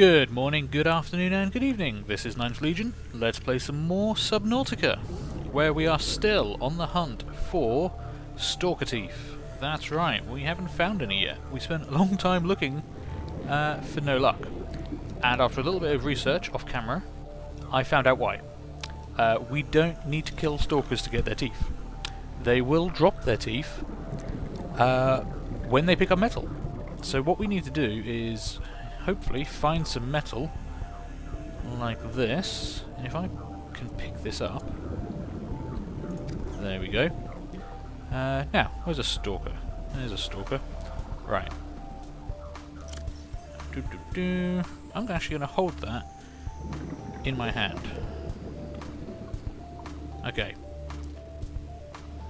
Good morning, good afternoon and good evening. This is Ninth Legion. Let's play some more Subnautica, where we are still on the hunt for stalker teeth. That's right, we haven't found any yet. We spent a long time looking for no luck. And after a little bit of research off camera, I found out why. We don't need to kill stalkers to get their teeth. They will drop their teeth when they pick up metal. So what we need to do is hopefully find some metal like this. And if I can pick this up, there we go. Now, where's a stalker? There's a stalker. Right. I'm actually going to hold that in my hand. Okay.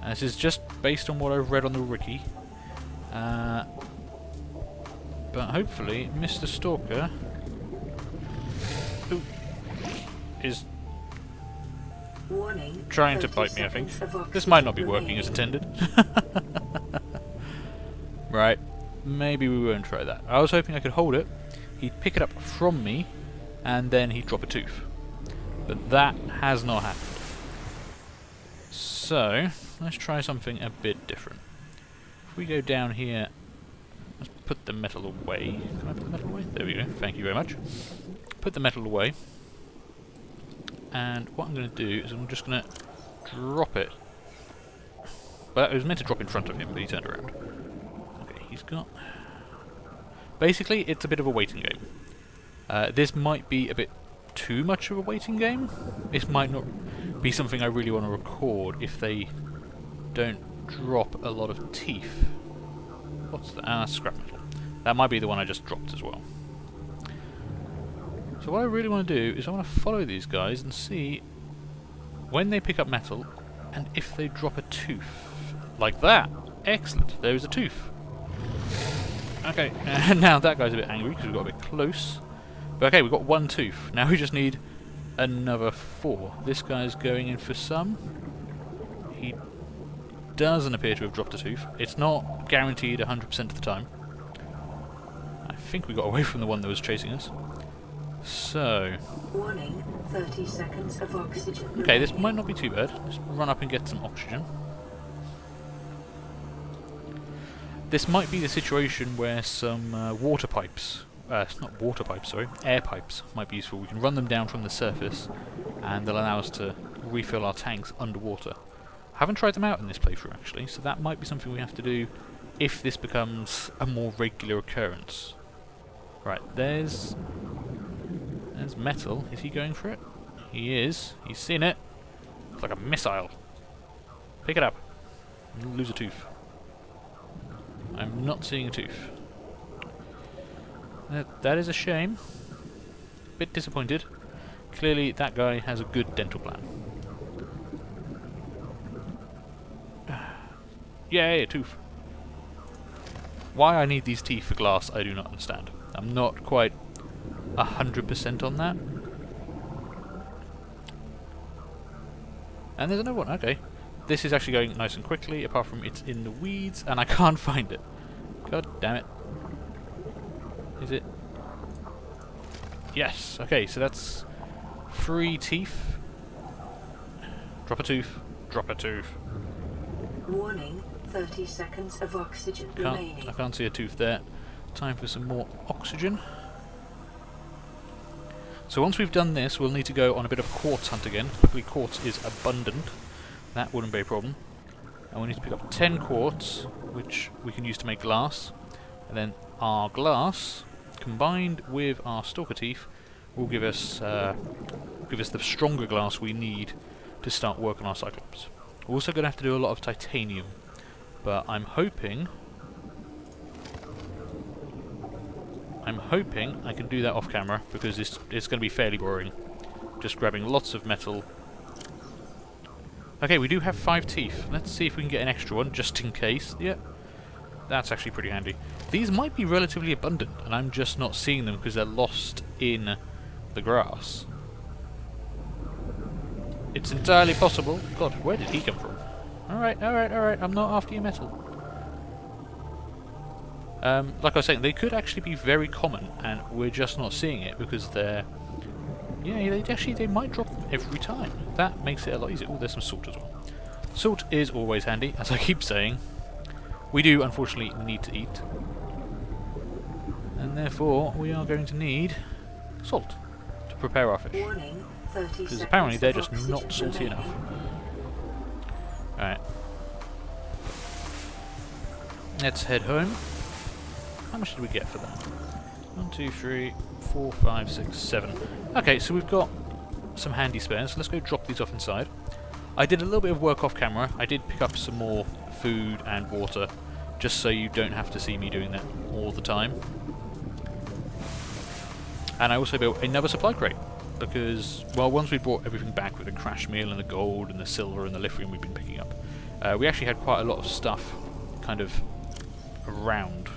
This is just based on what I've read on the wiki. But hopefully, Mr. Stalker is trying to bite me, I think. This might not be working as intended. Right, maybe we won't try that. I was hoping I could hold it, he'd pick it up from me, and then he'd drop a tooth. But that has not happened. So, let's try something a bit different. If we go down here, let's put the metal away. Can I put the metal away? There we go, thank you very much. Put the metal away. And what I'm going to do is I'm just going to drop it. Well, it was meant to drop in front of him, but he turned around. Okay, he's got... Basically, it's a bit of a waiting game. This might be a bit too much of a waiting game. This might not be something I really want to record if they don't drop a lot of teeth. What's that? Scrap metal. That might be the one I just dropped as well. So what I really want to do is I want to follow these guys and see when they pick up metal and if they drop a tooth. Like that! Excellent! There is a tooth. Okay, now that guy's a bit angry because we got a bit close. But okay, we've got one tooth. Now we just need another 4. This guy's going in for some. He doesn't appear to have dropped a tooth. It's not guaranteed 100% of the time. I think we got away from the one that was chasing us. So... Warning, 30 seconds of oxygen. Okay, this might not be too bad. Let's run up and get some oxygen. This might be the situation where some water pipes... not water pipes, sorry. Air pipes might be useful. We can run them down from the surface and they'll allow us to refill our tanks underwater. I haven't tried them out in this playthrough actually, so that might be something we have to do if this becomes a more regular occurrence. Right, there's metal. Is he going for it? He is. He's seen it. It's like a missile. Pick it up. You'll lose a tooth. I'm not seeing a tooth. That is a shame. Bit disappointed. Clearly that guy has a good dental plan. Yay, a tooth. Why I need these teeth for glass, I do not understand. I'm not quite 100% on that. And there's another one, okay. This is actually going nice and quickly, apart from it's in the weeds, and I can't find it. God damn it. Is it? Yes, okay, so that's 3 teeth. Drop a tooth. Drop a tooth. Warning, 30 seconds of oxygen remaining. I can't see a tooth there. Time for some more oxygen. So once we've done this, we'll need to go on a bit of quartz hunt again. Luckily quartz is abundant. That wouldn't be a problem. And we need to pick up 10 quartz, which we can use to make glass. And then our glass, combined with our stalker teeth, will give us the stronger glass we need to start work on our Cyclops. We're also going to have to do a lot of titanium. But I'm hoping I can do that off camera, because it's going to be fairly boring. Just grabbing lots of metal. Okay, we do have 5 teeth. Let's see if we can get an extra one, just in case. Yep, that's actually pretty handy. These might be relatively abundant, and I'm just not seeing them because they're lost in the grass. It's entirely possible. God, where did he come from? Alright, I'm not after your metal. Like I was saying, they could actually be very common, and we're just not seeing it because they're... Yeah, they might drop them every time. That makes it a lot easier. Oh, there's some salt as well. Salt is always handy, as I keep saying. We do, unfortunately, need to eat. And therefore, we are going to need salt to prepare our fish. Warning, 30 Because apparently they're just seconds not of salty oxygen enough. Alright. Let's head home. How much did we get for that? 1, 2, 3, 4, 5, 6, 7. Okay, so we've got some handy spares. Let's go drop these off inside. I did a little bit of work off camera. I did pick up some more food and water, just so you don't have to see me doing that all the time. And I also built another supply crate, because, well, once we brought everything back with the crash meal and the gold and the silver and the lithium we've been picking up, we actually had quite a lot of stuff kind of around.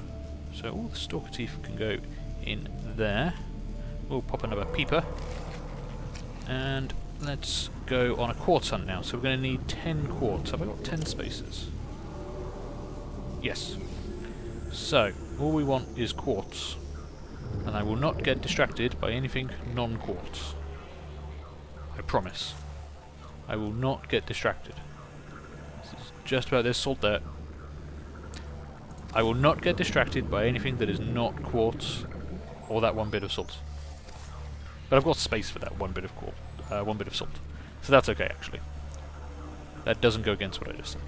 So all the stalker teeth can go in there. We'll pop another peeper. And let's go on a quartz hunt now. So we're going to need 10 quartz. Have I got 10 spaces? Yes. So, all we want is quartz. And I will not get distracted by anything non-quartz. I promise. I will not get distracted. This is just about this salt there. I will not get distracted by anything that is not quartz or that one bit of salt. But I've got space for that one bit of quartz, one bit of salt. So that's okay, actually. That doesn't go against what I just said.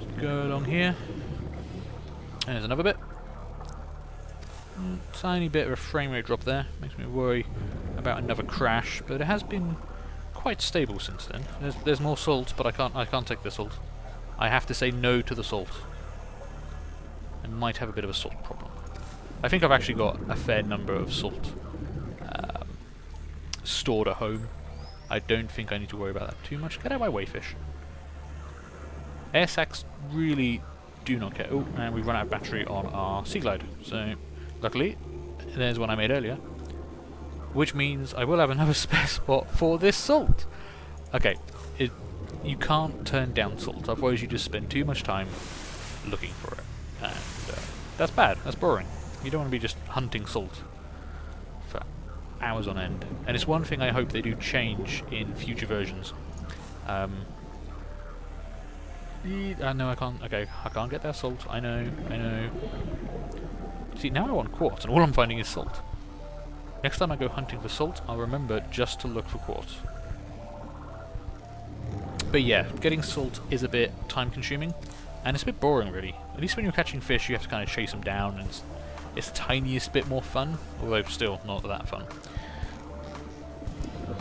Just go along here. And there's another bit. Tiny bit of a frame rate drop there. Makes me worry about another crash, but it has been quite stable since then. There's more salt, but I can't take the salt. I have to say no to the salt. I might have a bit of a salt problem. I think I've actually got a fair number of salt stored at home. I don't think I need to worry about that too much. Get out of my way, fish. Air sacs really do not care. Oh, and we've run out of battery on our Sea Glide. So, luckily, there's one I made earlier. Which means I will have another spare spot for this salt. Okay, you can't turn down salt, otherwise you just spend too much time looking for it. And that's bad, that's boring. You don't want to be just hunting salt for hours on end. And it's one thing I hope they do change in future versions. I know I can't, okay, I can't get that salt, I know. See, now I want quartz, and all I'm finding is salt. Next time I go hunting for salt, I'll remember just to look for quartz. But yeah, getting salt is a bit time-consuming, and it's a bit boring, really. At least when you're catching fish, you have to kind of chase them down, and it's the tiniest bit more fun, although still not that fun.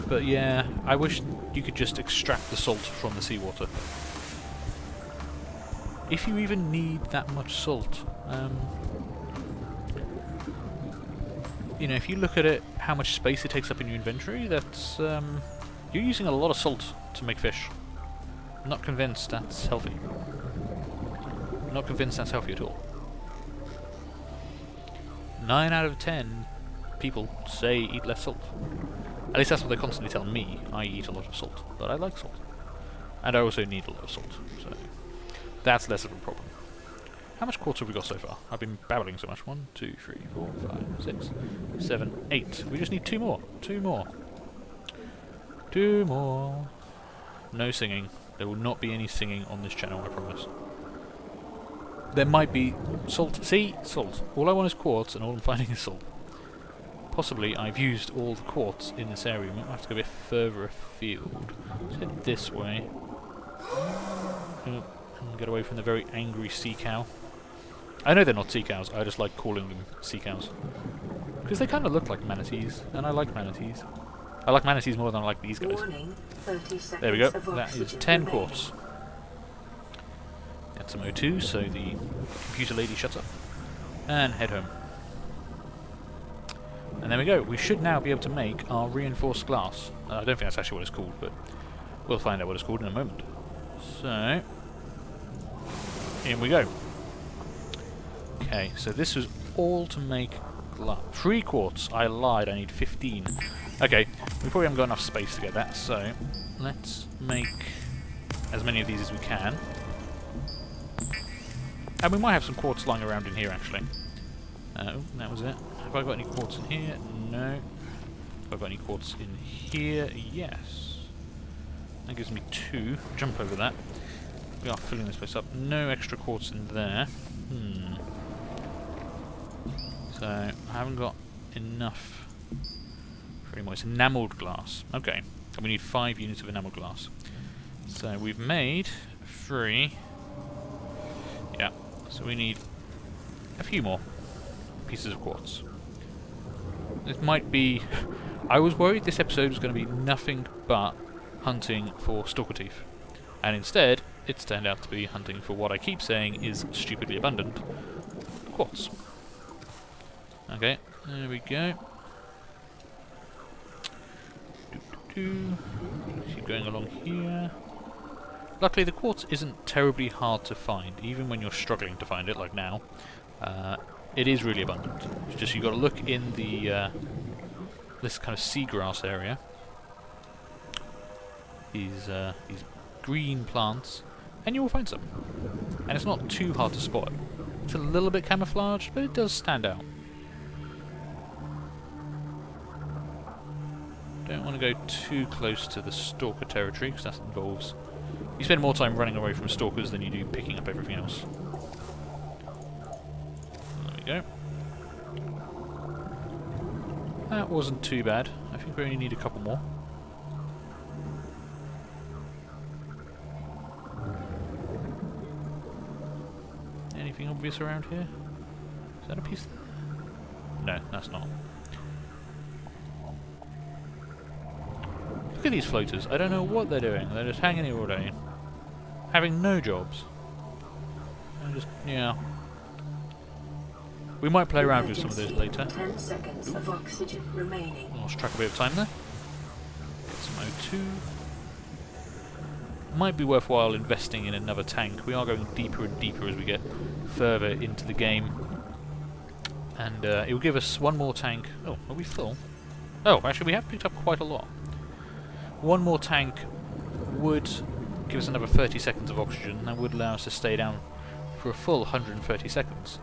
But yeah, I wish you could just extract the salt from the seawater. If you even need that much salt. You know, if you look at it, how much space it takes up in your inventory, that's you're using a lot of salt to make fish. I'm not convinced that's healthy. I'm not convinced that's healthy at all. 9 out of 10 people say eat less salt. At least that's what they constantly tell me. I eat a lot of salt, but I like salt. And I also need a lot of salt, so that's less of a problem. How much quartz have we got so far? I've been babbling so much. 1, 2, 3, 4, 5, 6, 7, 8. We just need 2 more. 2 more. 2 more. No singing. There will not be any singing on this channel, I promise. There might be salt. See? Salt. All I want is quartz, and all I'm finding is salt. Possibly I've used all the quartz in this area. We might have to go a bit further afield. Let's head this way. And get away from the very angry sea cow. I know they're not sea cows, I just like calling them sea cows. Because they kind of look like manatees, and I like manatees. I like manatees more than I like these guys. Warning, 30 seconds There we go, of that is oxygen 10 remaining. quartz. Get some O2 so the computer lady shuts up. And head home. And there we go, we should now be able to make our reinforced glass. I don't think that's actually what it's called, but we'll find out what it's called in a moment. So, in we go. Okay, so this was all to make glass. 3 quartz. I lied, I need 15. Okay, we probably haven't got enough space to get that, so let's make as many of these as we can. And we might have some quartz lying around in here, actually. Oh, that was it. Have I got any quartz in here? No. Have I got any quartz in here? Yes. That gives me 2. Jump over that. We are filling this place up. No extra quartz in there. So, I haven't got enough for any more. It's enamelled glass. Okay. And we need 5 units of enamelled glass. So, we've made 3. Yeah. So, we need a few more pieces of quartz. This might be... I was worried this episode was going to be nothing but hunting for stalker teeth. And instead, it's turned out to be hunting for what I keep saying is stupidly abundant. Quartz. Okay, there we go. Keep going along here. Luckily the quartz isn't terribly hard to find, even when you're struggling to find it, like now. It is really abundant. It's just you've got to look in the this kind of seagrass area. These green plants, and you will find some. And it's not too hard to spot. It's a little bit camouflaged, but it does stand out. Don't want to go too close to the stalker territory, because that involves... You spend more time running away from stalkers than you do picking up everything else. There we go. That wasn't too bad. I think we only need a couple more. Anything obvious around here? Is that a piece? No, that's not. Look at these floaters. I don't know what they're doing. They're just hanging here all day, having no jobs. And just, yeah. We might play around with some of those later. 10 seconds of oxygen remaining. Lost track a bit of time there. Get some O2. Might be worthwhile investing in another tank. We are going deeper and deeper as we get further into the game. And it will give us one more tank. Oh, are we full? Oh, actually we have picked up quite a lot. One more tank would give us another 30 seconds of oxygen. That would allow us to stay down for a full 130 seconds.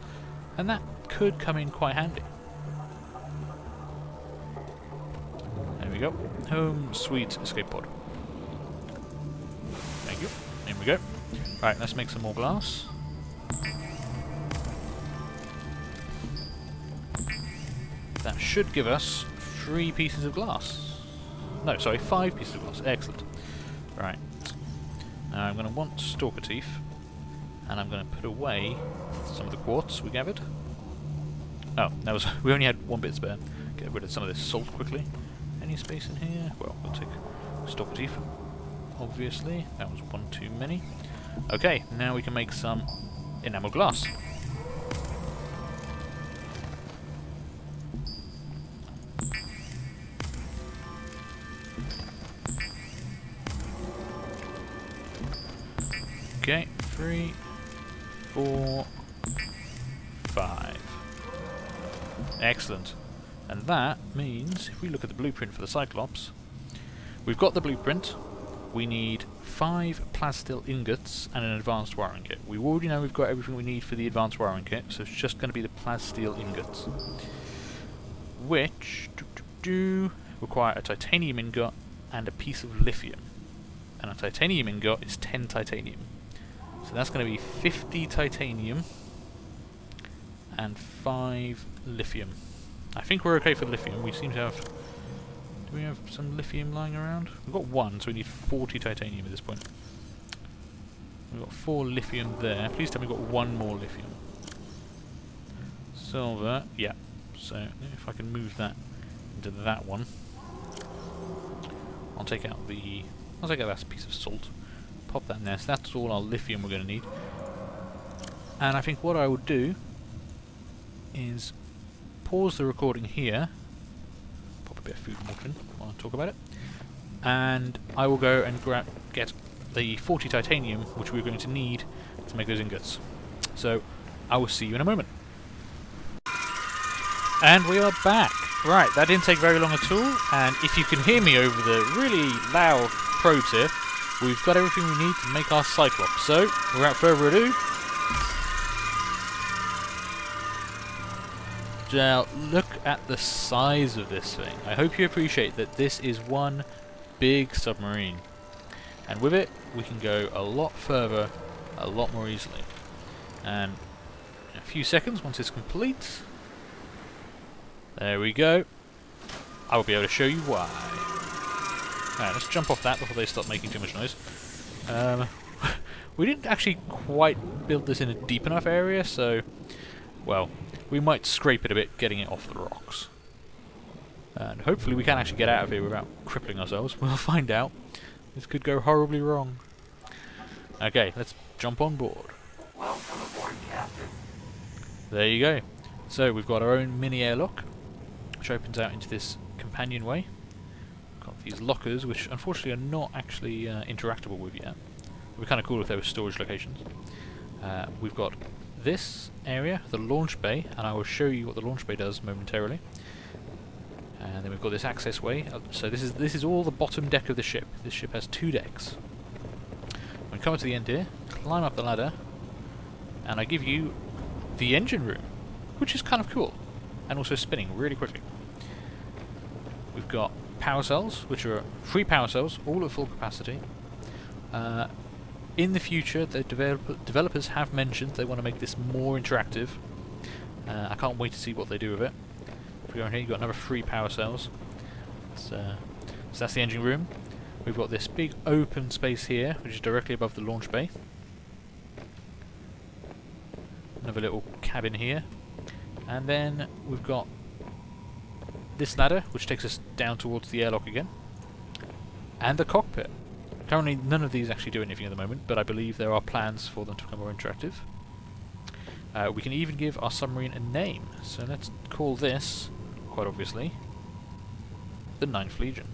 And that could come in quite handy. There we go. Home sweet escape pod. Thank you. Here we go. Right, let's make some more glass. That should give us 3 pieces of glass. No, sorry, 5 pieces of glass. Excellent. Right. Now I'm going to want stalker teeth, and I'm going to put away some of the quartz we gathered. Oh, that was we only had 1 bit spare. Get rid of some of this salt quickly. Any space in here? Well, we'll take stalker teeth. Obviously, that was 1 too many. Okay, now we can make some enamel glass. Okay, 3, 4, 5. Excellent. And that means, if we look at the blueprint for the Cyclops, we've got the blueprint. We need 5 plastil ingots and an advanced wiring kit. We already know we've got everything we need for the advanced wiring kit, so it's just going to be the plastil ingots, which require a titanium ingot and a piece of lithium. And a titanium ingot is 10 titanium. So that's going to be 50 titanium and 5 lithium. I think we're okay for lithium. We seem to have... Do we have some lithium lying around? We've got 1, so we need 40 titanium at this point. We've got 4 lithium there. Please tell me we've got 1 more lithium. Silver, yeah. So if I can move that into that one, I'll take out that piece of salt. Pop that in there. So that's all our lithium we're going to need. And I think what I will do is pause the recording here. Pop a bit of food and water in while I talk about it. And I will go and get the 40 titanium, which we're going to need to make those ingots. So I will see you in a moment. And we are back. Right, that didn't take very long at all. And if you can hear me over the really loud pro tip, we've got everything we need to make our Cyclops. So, without further ado, Now, look at the size of this thing. I hope you appreciate that this is one big submarine. And with it, we can go a lot further, a lot more easily. And in a few seconds, once it's complete, there we go. I will be able to show you why. Alright, let's jump off that before they start making too much noise. We didn't actually quite build this in a deep enough area, so, well, we might scrape it a bit getting it off the rocks. And hopefully we can actually get out of here without crippling ourselves. We'll find out. This could go horribly wrong. Okay, let's jump on board. Welcome aboard, Captain. There you go. So we've got our own mini airlock, which opens out into this companionway. Got these lockers, which unfortunately are not actually interactable with yet. It would be kind of cool if there were storage locations. We've got this area, the launch bay, and I will show you what the launch bay does momentarily. And then we've got this access way. So this is all the bottom deck of the ship. This ship has 2 decks. When we come to the end here, climb up the ladder, and I give you the engine room, which is kind of cool, and also spinning really quickly. We've got power cells, which are 3 power cells, all at full capacity. In the future, the developers have mentioned they want to make this more interactive. I can't wait to see what they do with it. If we go in here, you've got another 3 power cells. So that's the engine room. We've got this big open space here, which is directly above the launch bay. Another little cabin here. And then we've got this ladder, which takes us down towards the airlock again. And the cockpit. Currently, none of these actually do anything at the moment, but I believe there are plans for them to become more interactive. We can even give our submarine a name, so let's call this, quite obviously, the 9th Legion.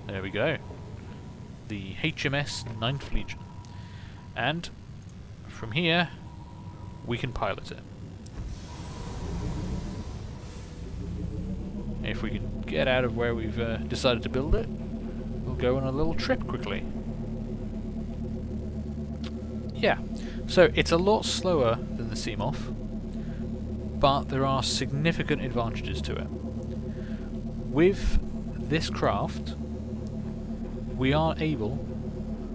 There we go. The HMS 9th Legion. And from here, we can pilot it. If we can get out of where we've decided to build it, we'll go on a little trip quickly. Yeah, so it's a lot slower than the Seamoth, but there are significant advantages to it. With this craft, we are able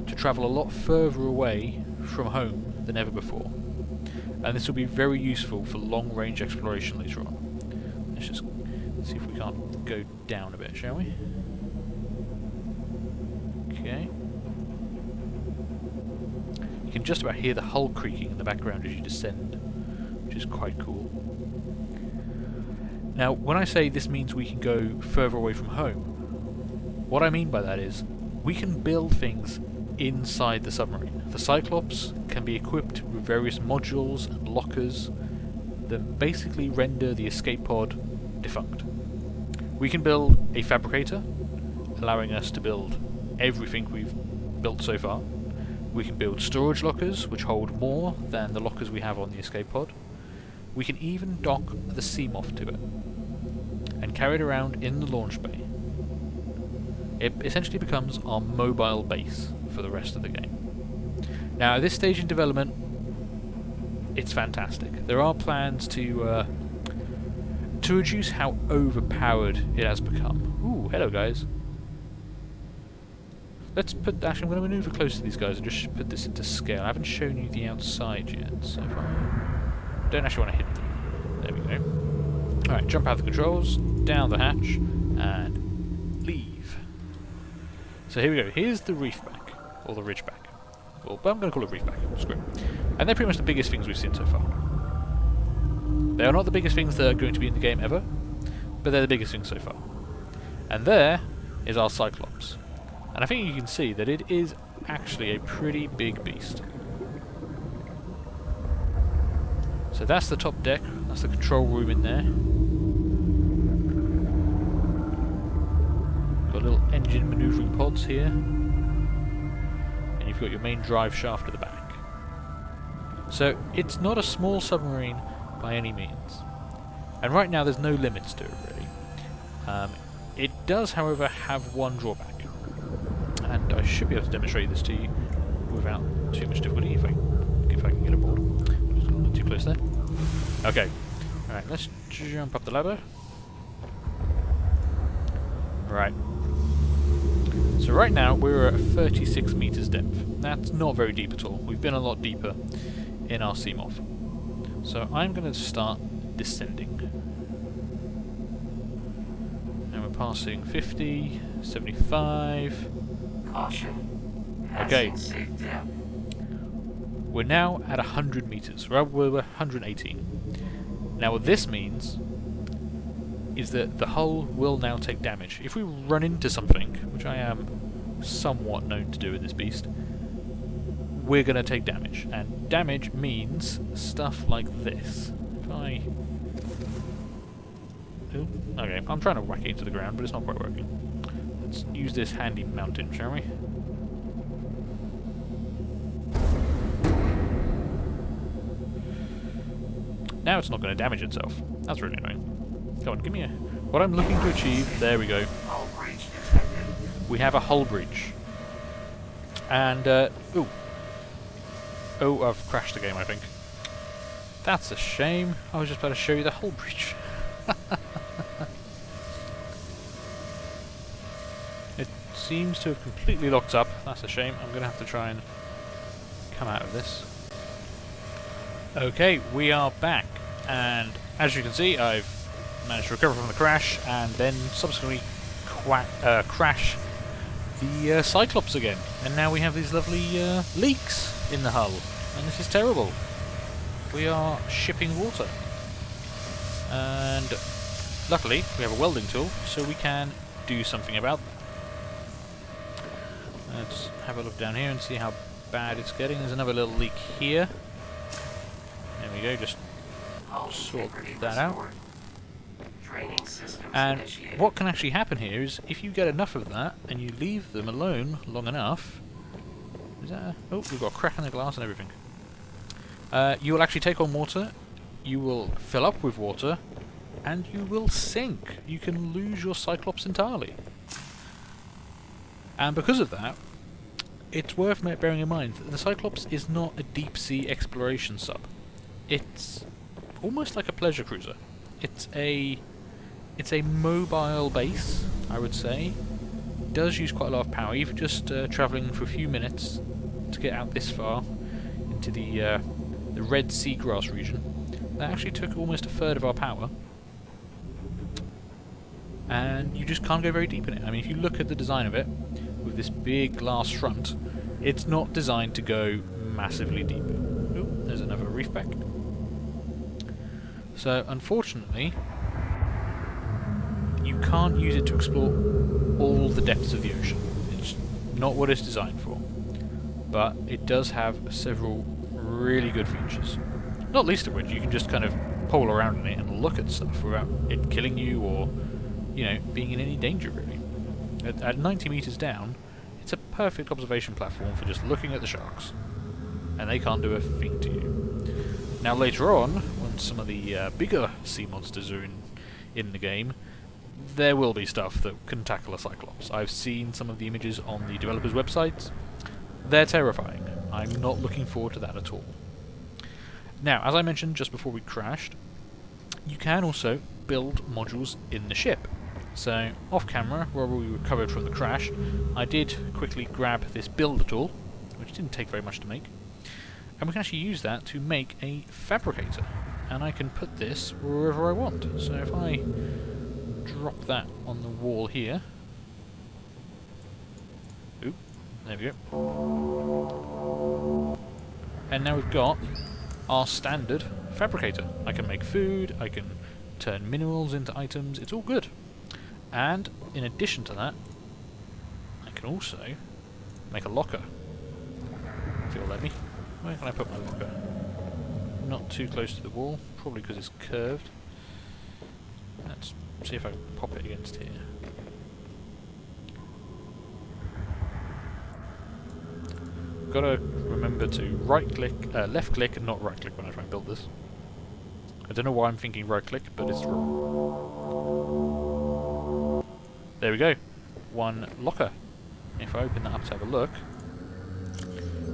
to travel a lot further away from home than ever before, and this will be very useful for long-range exploration later on. Let's just see if we can't go down a bit, shall we? Okay. You can just about hear the hull creaking in the background as you descend, which is quite cool. Now, when I say this means we can go further away from home, what I mean by that is we can build things inside the submarine. The Cyclops can be equipped with various modules and lockers that basically render the escape pod defunct. We can build a fabricator, allowing us to build everything we've built so far. We can build storage lockers, which hold more than the lockers we have on the escape pod. We can even dock the Seamoth to it, and carry it around in the launch bay. It essentially becomes our mobile base for the rest of the game. Now, at this stage in development, it's fantastic. There are plans to reduce how overpowered it has become. Ooh, hello guys. Let's put... Actually, I'm going to maneuver close to these guys and just put this into scale. I haven't shown you the outside yet, so if I don't actually want to hit them. There we go. Alright, jump out the controls, down the hatch, and leave. So here we go. Here's the reef back, or the ridge back. Well, I'm going to call it reef back. Screw it. And they're pretty much the biggest things we've seen so far. They are not the biggest things that are going to be in the game ever, but they're the biggest things so far. And there is our Cyclops. And I think you can see that it is actually a pretty big beast. So that's the top deck, that's the control room in there. Got little engine manoeuvring pods here. And you've got your main drive shaft at the back. So it's not a small submarine by any means. And right now there's no limits to it really. It does, however, have one drawback. And I should be able to demonstrate this to you without too much difficulty if I can get aboard. Just a little too close there. Okay. Alright, let's jump up the ladder. Right. So right now we're at 36 meters depth. That's not very deep at all. We've been a lot deeper in our Seamoth. So I'm going to start descending. And we're passing 50, 75. Caution. Okay. Passing safe depth. We're now at 100 meters. We're 118. Now what this means is that the hull will now take damage. If we run into something, which I am somewhat known to do in this beast, we're going to take damage. And damage means stuff like this. If I... Ooh, okay, I'm trying to whack it into the ground, but it's not quite working. Let's use this handy mountain, shall we? Now it's not going to damage itself. That's really annoying. Come on, give me a... What I'm looking to achieve... There we go. Hull breach detected. We have a hull breach. And, ooh. Oh, I've crashed the game, I think. That's a shame. I was just about to show you the hull breach. It seems to have completely locked up. That's a shame. I'm going to have to try and come out of this. Okay, we are back. And as you can see, I've managed to recover from the crash and then subsequently crash the Cyclops again. And now we have these lovely leaks in the hull. And this is terrible. We are shipping water. And luckily, we have a welding tool, so we can do something about that. Let's have a look down here and see how bad it's getting. There's another little leak here. There we go, just Hull sort integrity that out. restored. Training systems And initiated. what can actually happen here is if you get enough of that and you leave them alone long enough. Is that oh, we've got a crack in the glass and everything. You will actually take on water, you will fill up with water, and you will sink. You can lose your Cyclops entirely. And because of that, it's worth bearing in mind that the Cyclops is not a deep sea exploration sub. It's almost like a pleasure cruiser. It's a mobile base, I would say. It does use quite a lot of power, even just travelling for a few minutes to get out this far into the Red Seagrass region. That actually took almost a third of our power. And you just can't go very deep in it. I mean, if you look at the design of it, with this big glass front, it's not designed to go massively deep. Oh, there's another reef back. So, unfortunately, you can't use it to explore all the depths of the ocean. It's not what it's designed for. But it does have several really good features. Not least of which, you can just kind of pole around in it and look at stuff without it killing you or, you know, being in any danger, really. At 90 meters down, it's a perfect observation platform for just looking at the sharks. And they can't do a thing to you. Now later on, when some of the bigger sea monsters are in the game, there will be stuff that can tackle a Cyclops. I've seen some of the images on the developers' websites. They're terrifying. I'm not looking forward to that at all. Now, as I mentioned just before we crashed, you can also build modules in the ship. So, off camera, where we recovered from the crash, I did quickly grab this builder tool, which didn't take very much to make, and we can actually use that to make a fabricator. And I can put this wherever I want. So if I drop that on the wall here, oop, there we go. And now we've got our standard fabricator. I can make food, I can turn minerals into items, it's all good. And in addition to that, I can also make a locker, if you'll let me. Where can I put my locker? Not too close to the wall, probably because it's curved. Let's see if I can pop it against here. Gotta remember to right click, left click and not right click when I try and build this. I don't know why I'm thinking right click, but it's wrong. There we go. One locker. If I open that up to have a look,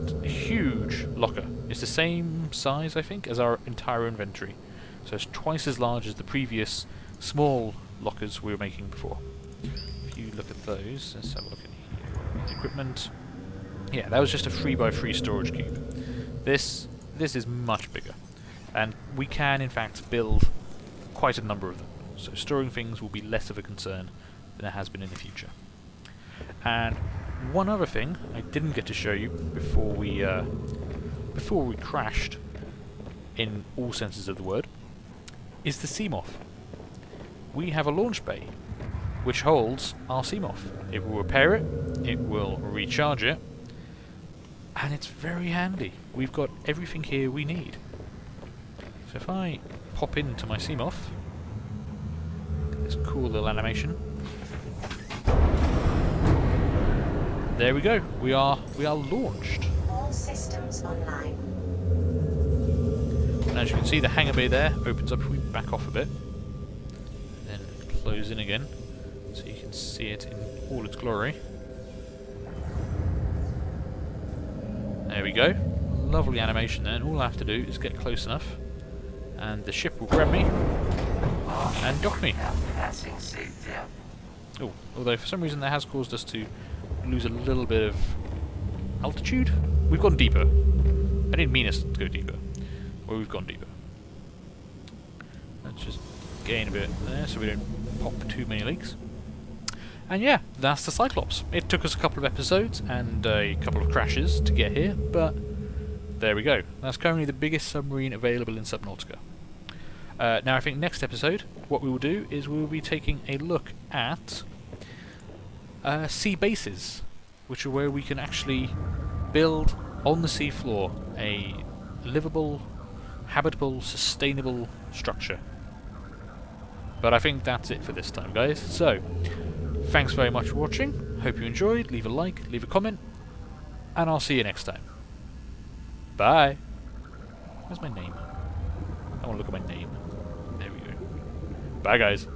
it's a huge locker. It's the same size, I think, as our entire inventory. So it's twice as large as the previous small lockers we were making before. If you look at those, let's have a look at the equipment. Yeah, that was just a 3x3 storage cube. This is much bigger, and we can in fact build quite a number of them. So storing things will be less of a concern than it has been in the future. And one other thing I didn't get to show you before we crashed, in all senses of the word, is the Seamoth. We have a launch bay which holds our Seamoth. It will repair it, it will recharge it, and it's very handy. We've got everything here we need. So if I pop into my Seamoth, this cool little animation. There we go. We are launched. All systems online. And as you can see, the hangar bay there opens up if we back off a bit, then close in again, so you can see it in all its glory. There we go. Lovely animation there, and all I have to do is get close enough, and the ship will grab me and dock me. Now passing safe depth. Oh, although for some reason that has caused us to lose a little bit of altitude. We've gone deeper. I didn't mean us to go deeper. Well, we've gone deeper. Let's just gain a bit there so we don't pop too many leaks. And yeah, that's the Cyclops. It took us a couple of episodes and a couple of crashes to get here, but there we go. That's currently the biggest submarine available in Subnautica. Now I think next episode, what we will do is we will be taking a look at sea bases, which are where we can actually build on the sea floor a livable, habitable, sustainable structure. But I think that's it for this time, guys. So, thanks very much for watching. Hope you enjoyed. Leave a like, leave a comment, and I'll see you next time. Bye. Where's my name? I want to look at my name. There we go. Bye, guys.